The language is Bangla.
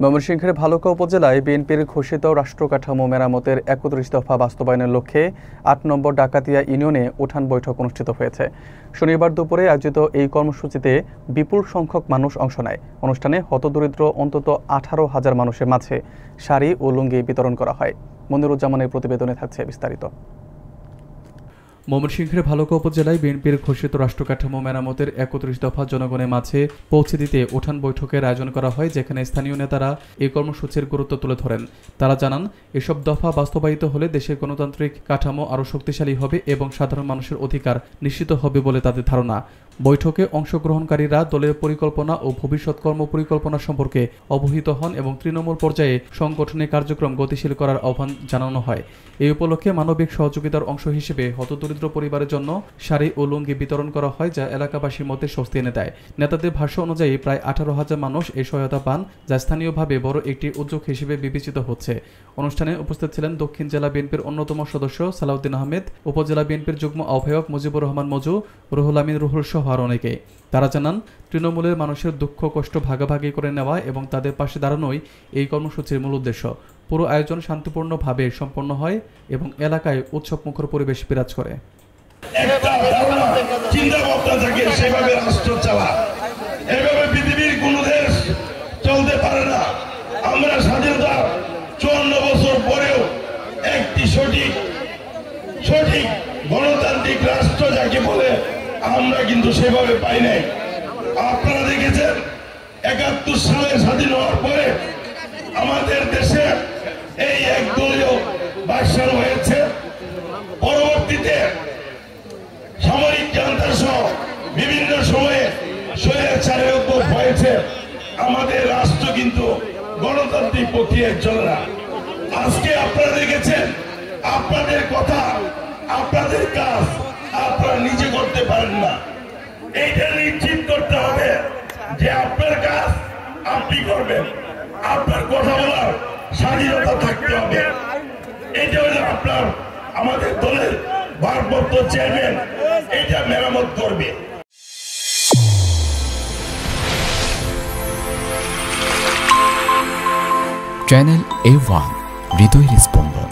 ময়মনসিংহের ভালুকা উপজেলায় বিএনপির ঘোষিত রাষ্ট্রকাঠামো মেরামতের ৩১ দফা বাস্তবায়নের লক্ষ্যে ৮ নম্বর ডাকাতিয়া ইউনিয়নে উঠান বৈঠক অনুষ্ঠিত হয়েছে। শনিবার দুপুরে আয়োজিত এই কর্মসূচিতে বিপুল সংখ্যক মানুষ অংশ নেয়। অনুষ্ঠানে হতদরিদ্র অন্তত ১৮,০০০ মানুষের মাঝে শাড়ি ও লুঙ্গি বিতরণ করা হয়। মনিরুজ্জামানের প্রতিবেদনে থাকছে বিস্তারিত। ময়মনসিংহের ভালুকা উপজেলায় বিএনপির ঘোষিত রাষ্ট্রকাঠামো মেরামতের ৩১ দফা জনগণের মাঝে পৌঁছে দিতে উঠান বৈঠকের আয়োজন করা হয়, যেখানে স্থানীয় নেতারা এই কর্মসূচির গুরুত্ব তুলে ধরেন। তারা জানান, এসব দফা বাস্তবায়িত হলে দেশের গণতান্ত্রিক কাঠামো আরও শক্তিশালী হবে এবং সাধারণ মানুষের অধিকার নিশ্চিত হবে বলে তাদের ধারণা। বৈঠকে অংশগ্রহণকারীরা দলের পরিকল্পনা ও ভবিষ্যৎ কর্মপরিকল্পনা সম্পর্কে অবহিত হন এবং তৃণমূল পর্যায়ে সাংগঠনিক কার্যক্রম গতিশীল করার আহ্বান জানানো হয়। এই উপলক্ষে মানবিক সহযোগিতার অংশ হিসেবে হতদরিদ্র পরিবারের জন্য শাড়ি ও লুঙ্গি বিতরণ করা হয়, যা এলাকাবাসীর মধ্যে স্বস্তি এনে দেয়। নেতাদের ভাষ্য অনুযায়ী প্রায় ১৮,০০০ মানুষ এই সহায়তা পান, যা স্থানীয়ভাবে বড় একটি উদ্যোগ হিসেবে বিবেচিত হচ্ছে। অনুষ্ঠানে উপস্থিত ছিলেন দক্ষিণ জেলা বিএনপির অন্যতম সদস্য সালাউদ্দিন আহমেদ, উপজেলা বিএনপির যুগ্ম আহ্বায়ক মুজিবুর রহমান মজু, রুহুল আমিন রুহুল সহ আর অনেকেই। তারা জানান, তৃণমূলের মানুষের দুঃখ কষ্ট ভাগাভাগি করে নেওয়া এবং তাদের পাশে দাঁড়ানোই এই কর্মসূচির মূল উদ্দেশ্য। পুরো আয়োজন শান্তিপূর্ণভাবে সম্পন্ন হয় এবং এলাকায় উৎসবমুখর পরিবেশ বিরাজ করে। চলতে পারে না। আমরা স্বাধীনতা ৫৪ বছর পরেও একটি সঠিক গণতান্ত্রিক রাষ্ট্র যাকে বলে আমরা কিন্তু সেভাবে পাই নাই। আপনারা দেখেছেন ৭১ সালে স্বাধীন হওয়ার পরে আমাদের দেশে এই একদলীয় বাকশাল হয়েছে। পরবর্তীতে সামরিক জান্তা সহ বিভিন্ন সময়ে স্বৈরাচারের উদ্ভব হয়েছে। আমাদের রাষ্ট্র কিন্তু গণতান্ত্রিক প্রক্রিয়ায় চলে না। আজকে আপনারা দেখেছেন, আপনাদের কথা আপনাদের কাজ আপনারা নিজে করতে পারেন না। এইটা নিশ্চিত করতে হবে যে আপনার কাজ আপনি করবেন, আপনার কথা বলার স্বাধীনতা থাকতে হবে। এটা হলো আপনার আমাদের দলের ভারপ্রাপ্ত চেয়ারম্যান এটা মেরামত করবে। চ্যানেল A1 হৃদয়ের স্পন্দন।